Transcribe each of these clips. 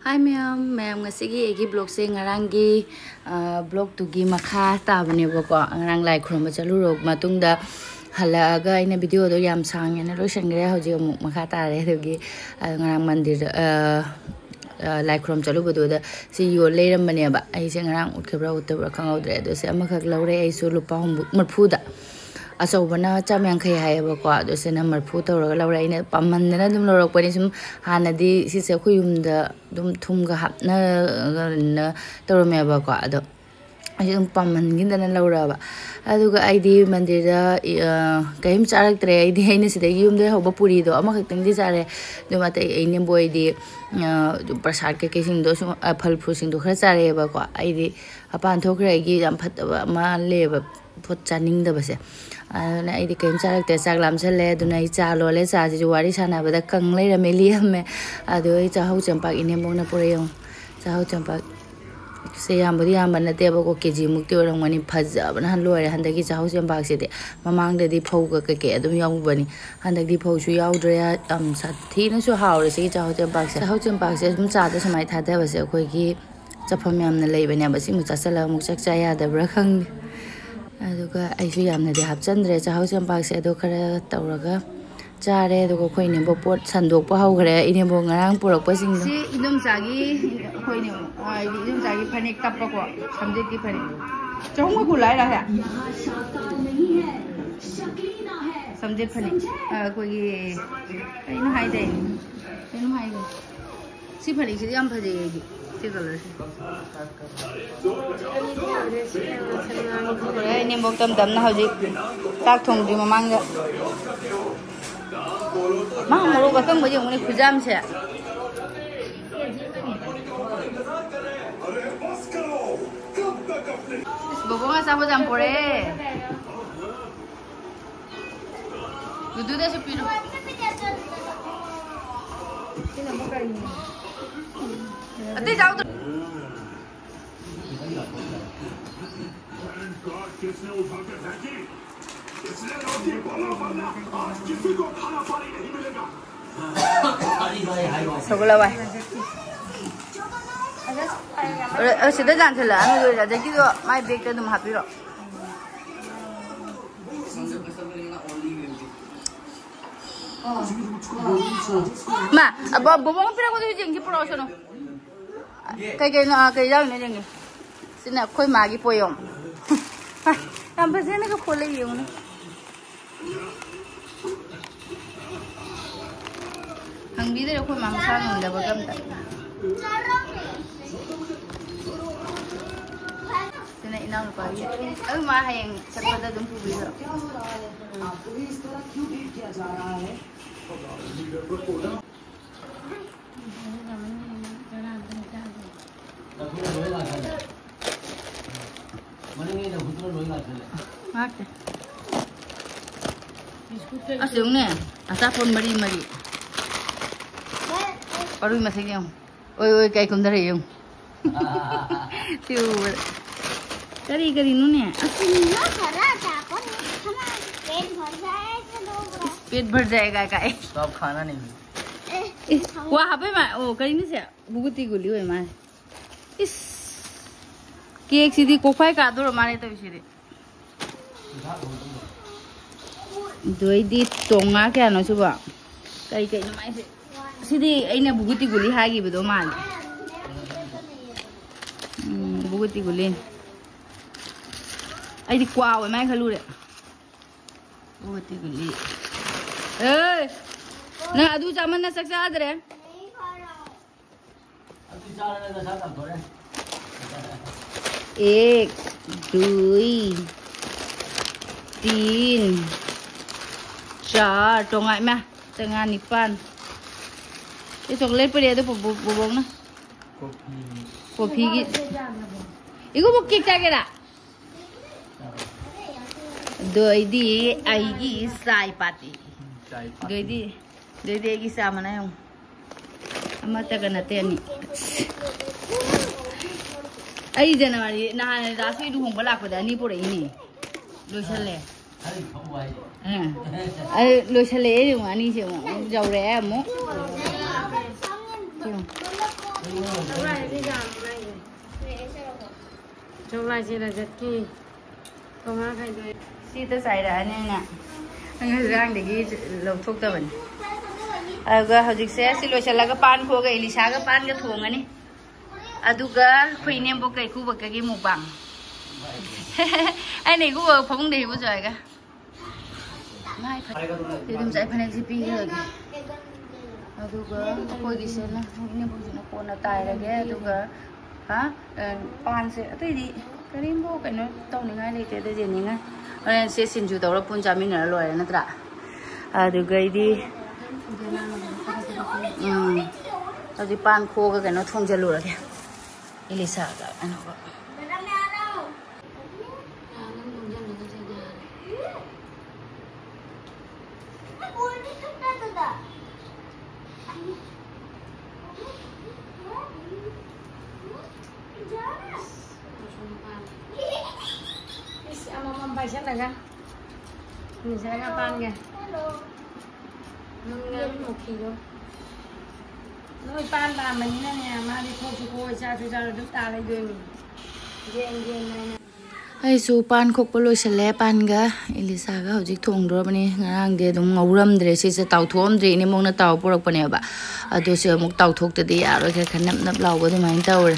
Hi ma'am ngasigi egi blog se ngarangi blog tugi makha tabane bako ngarang lai khurma chalurok matungda halaga ina video do yam sang ena lotion gre hoji amuk makha tare dogi ngarang mandir lai khurm chalu bodo da si yo leiram bane ba ai se ngarang utkebra utabra khangaudre do se amakak laure ai su lupa marfu da Asobana chamyang khai hai ba kwa do se na marfu tawra laura ina pamandana dum lorok pani sum hanadi si se khuyum da dum thum ga hapna na tawrame ba kwa do ajum pamangin dana laura ba aduga aidi mandira kaim charak tre aidi haina sida yum de hoba puri do ama khakting di sare do mate aine boy di prasad ke sing do phal phu sing do khara chare ba kwa aidi apan thokre gi jam phataba ma le ba phot chaning da ba se na ai kaim charak te chak lam chale du nai cha lo le cha ji wari sana ba da kang le ra me li me adu ai cha hau champak ine mong na pore yong cha hau champak se yam bodi yam na te ba ko kg muk te rong mani phaja ban han lo re han da gi cha hau champak se de mamang de di phau ga ke adum yong bani han da di phau su yaw dre ya sa thi na su hau re se cha hau champak se sum cha da samai tha da ba se khoi gi chapham yam na lei ba ne ba sing cha sala muk chak cha ya da bra khang aduga aisu yamna de hapchandre cha hau champak se do khara tawraga chare do ko khoine bo pot sandok pa hau khare ine bo ngarang purak pa sing do si idum chagi khoine ai idum chagi phane kap pa ko samje ki phane chong ko lai ra ha samje phane ko gi ino hai de si phane si yam phaje gi si color ini bok tam na hoji tak thong di mamang ga ma moro ka kang baje muni khujam se bobo nga sa jam pore dudu de se pino ate jao to किसने उठा के फेंकी इसने रोटी बोलो वरना आज किसी को खाना पानी नहीं मिलेगा सगला भाई सिदा जान थला अनु जो जा कि तो माय बैग ते तुम हापी रो मा अब बोबो पिरा को जेंगी पुरो सनो कई ना कई जाव ने जेंगी सिना खोई मागी पोयम हम बस ने को खोले ही उन्हें हम भी इधर कोई मांसा नहीं लगा बगम तक सिना इनाम पाई अब माँ है यंग सबका तुम पूरी हो इस तरह क्यों ट्रीट किया जा रहा है asung ne asa pon mari baru masih yang oi kai kum dare yung tiu kari nu ne asung khara ta kon पेट भर जाएगा काय सब खाना नहीं वहाँ पे मैं ओ करी नहीं से भुगती गुली हुई मैं इस केक सीधी कोफाई का दो मारे तो सीधे दो दी टोंगा क्या ना सुबह कई कई ना से सीधी इन्हें भुगती गुली हागी बदो माल भुगती गुली आई दी क्वा हुई मैं खलू रे भुगती गुली ए ना अदू चामन ना सक्सा आदर है एक दुई तीन चार टोंगा में tengah nipan ये चॉकलेट पर ये तो बोबोंग ना कॉफी की इको वो केक क्या करा Doidi aigi sai pati. Doidi aigi sa mana yung amata ka natin ni. Ay January na daso iduhong balak ko dani pura ini. Loisale. Ay loisale yung ani siya mo. Jawre mo. Jawre sila jatki. Koma kay doy. Sita saira ani na. Ang rang degi lawthok ta ban. Aga hojik se si loisala ga pan ko ga Ilisha ga pan ga thongani. Aduga khoi nem bo kai ku ba ka gi mukbang. Ai này cũng phóng đi bao giờ cả. Mai phải thì đừng dạy phải gì pi rồi kì. Aduga khoi gi se na nem bo na ko na tai ra ge aduga ha pan se tai di karim bo kai no tau ni ngai le te de ni ngai. Ane se sin ju tau ra pun cha min na lo na tra. Aduga di tadi pan kho ga kai no thong jalu ra kya. Ilisha ga ano ba. Baisa naga. Ni saya kapan ke? Nang một kilo. Nói pan bà mình nè, mà đi thôi cô cha được ta lại đường. Gen này. Ai su pan khok polo sele pan ga Ilisha ga hojik thong dro bani ngarang de dum ngauram dre si se taw thom dre ni mong na taw purak pane ba adu se muk taw thok te di ya ro kha nap nap law ba du main taw ra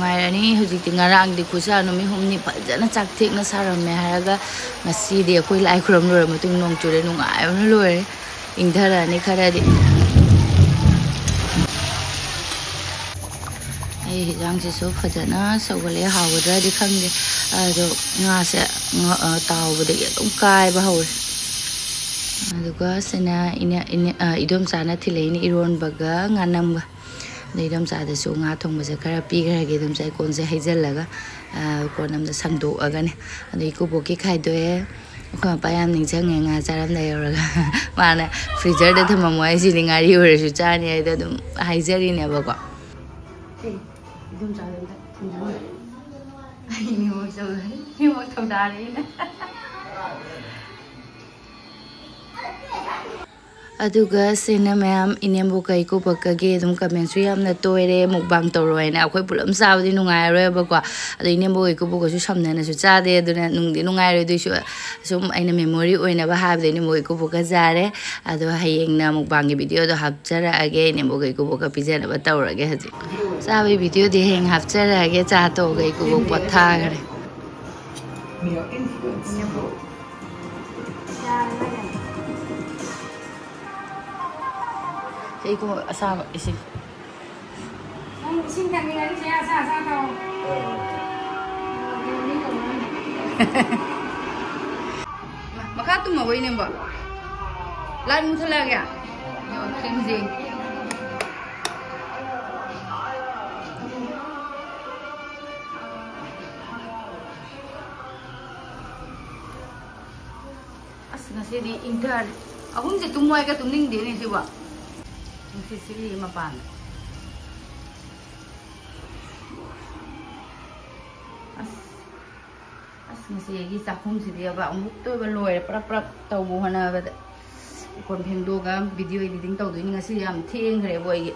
Mai ni hojik ngarang di khusa no mi humni phajana chak thik na saram me haraga ngasi de khoi lai khrom lo ma tung nong chure nung ai no loi ingthara ni khara di ai hijang se so phajana sawale hawdra di khang de ado nga se taw ba de dum kai ba haw aduga sena ina idom sana thilei ni iron baga nganam ba Dam sa da su nga thong ba se khara pi khara ge dum sai kon se haijal laga kon nam da sang do aga ne ani ko bo ki khai do e ko pa yam ning chang nga charam da yor ga ma na freezer da thama mo ai si ni nga ri yor su cha ni ai da dum haijari ne ba ko Dum sa da thong ai ni mo thong da ri na Aduga sena ma'am inembo kai ko bakage dum comment su yamna toire mukbang toroi na akhoi pulam saw di nungai re ba kwa adu inembo kai ko bo su samna na su cha de adu na nung di nungai re du su sum aina memory oina ba hab de ni mo ko bo ka jare adu hayeng na mukbang gi video do hab chara age inembo kai ko bo ka pijana ba tawra ge haji sa bi video de heng hab chara age cha to kai ko bo patha gare Iku asal isi. Xin thằng này đi xa đâu. Maka tu mau ini mbak. Lain muncul lagi ya. Kenzi. As nasi di intar. Aku mesti tumuai ke tumning dia ni siapa? Sisili mapan. As ngasi gi sakhum si dia ba umuk to ba loi prap taw bu hana ba kon pheng do ga video editing taw do ni ngasi yam theng gre boi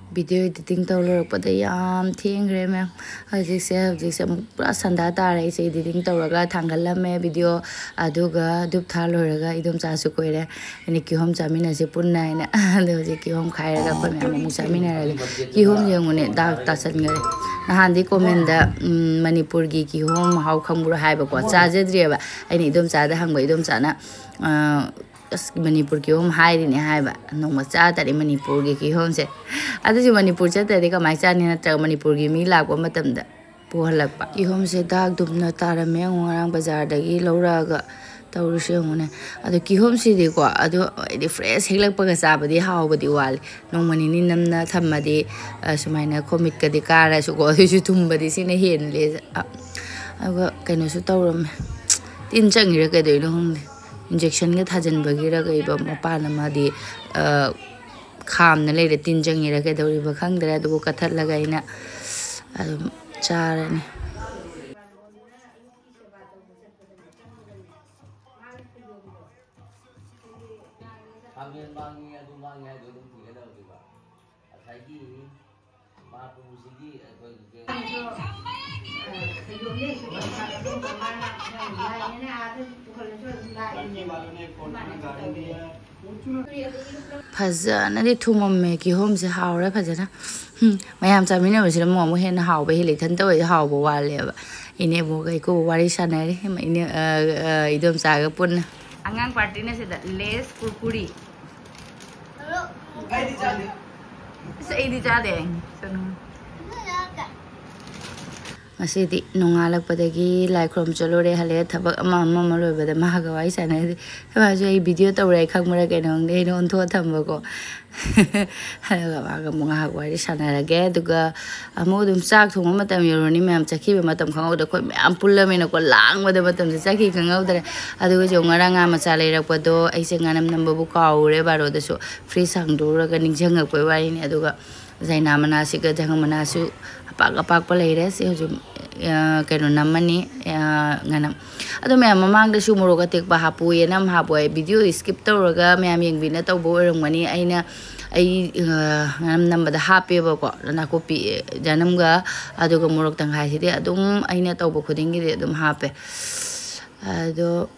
video editing taw lor pa da yam theng gre me hajik se pura sanda ta re se editing taw ga thangal la me video aduga dup tha lor ga idom cha su koi re ani ki hom cha mina se punna ina do je ki hom khai ga pa me mu cha mina re ki hom je ngune da ta san gre na han di comment da manipur gi ki hom hau khambur hai ba ko cha je dre ba ani idom cha da hang ba idom cha na Manipur ki hom hai ni hai ba no ma cha ta Manipur ki hom se adu ji Manipur cha ta ka mai cha ni na ta Manipur gi mi la ko matam da pu halak pa ki hom se dak dum na ta ra me ngarang bazar da gi lora ga tawrushi yongone adu kihom sidi ko adu idi fresh heglakpaga sabadi hawbadi wali nongmani ni namna thammadi sumaina commit ka di kara su ko su tumbadi sine hen le aga kaino su tawram tin changira ka dei no hong injection ga thajan bagira ga iba mapana madi kham na le tin changira ka dori ba khangdra adu ko thatla ga ina charani Fajana di thumame ki home se hawre fajana mayam chamina basira mo hen hawbe hili than to hawbo wale ba ine bo kai ko wari sanare ine idom saga pun angang party na seda les kurkuri ai di jade sanu masidi nongalak padagi lai khrom chalore hale thabak ama maloi bada mahagawai sanai ba jo ai video tawrai khangmara ke nong de non tho thamba ko halaga ba munga hagwai sanarage duga amodum chak thong matam yoroni mem chakhi matam khangau da khoi mem pullame na ko lang bada matam chakhi khangau da aduga jo ngaranga macha leirak pado ai se nganam number bu kaure baro da so free sangdura ga ningjang ko wai ni aduga zaina mana siga jang mana su apak palai si hujum kaino namani nganam ado me mamang da su moroga tek ba hapu yenam hapu video skip tawraga me am yeng bina taw bo rangmani aina ai nganam namba da hape ba ko na ko pi janam ga ado ga morok tang hai si de adum aina taw bo khuding gi de adum hape ado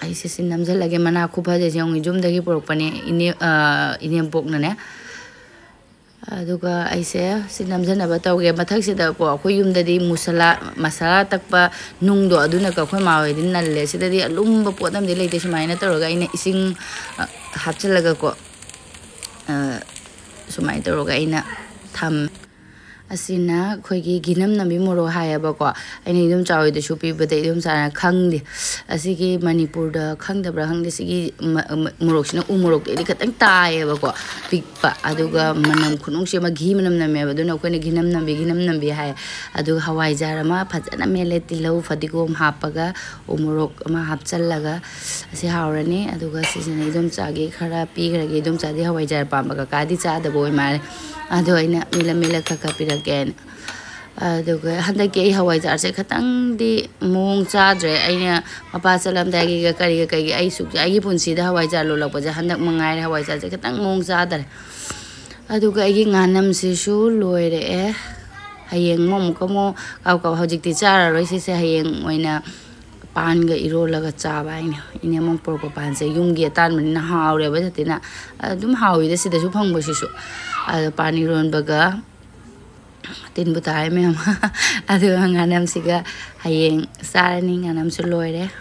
ai se sin nam jal lage mana khu bha je jong jum da gi porok pani ine bok na ne aduga aise sinamjana ba tawge mathak sida ko khoi yumda di masala takpa nungdo aduna ka khoi mawe din nalle sida di alumba podam di leite sumaina tawga ina ising hapchalaga ko sumai tawga ina tham asina khoi gi ginam nami moro haya ba ko ani dum chawi de supi ba de dum sana khangdi asigi manipur da khangda bra hangde sigi morok sina umorok de khatang tae ba ko pikpa aduga manam khunung se ma gi manam name ba dun ko ni ginam nambi haya adu hawai jara ma phajana mele tilau fadigom hapaga umorok ma hapchallaga asi hawrani aduga sisina dum chagi khara pi gra gi dum chadi hawai jar pa ma ka di cha da boy mare ado ina mila kaka piragen aduga handaki hawai jar se khatang di mong cha dre aina mapa salam dagi ga kari ga ai suk ai punsi da hawai jar lo lak pa ja handak mangai hawai jar se khatang mong cha dar aduga ai nganam se su loire hayeng mom ko mo kaw hojik ti chara roi se hayeng oina pan ga iro laga cha ba ine mong por ko pan se yung gi tan man na hawre ba tina dum hawi de sida su phang ba su ado pani ron baga tin butai me adu nganam siga hayeng sarani nganam su loire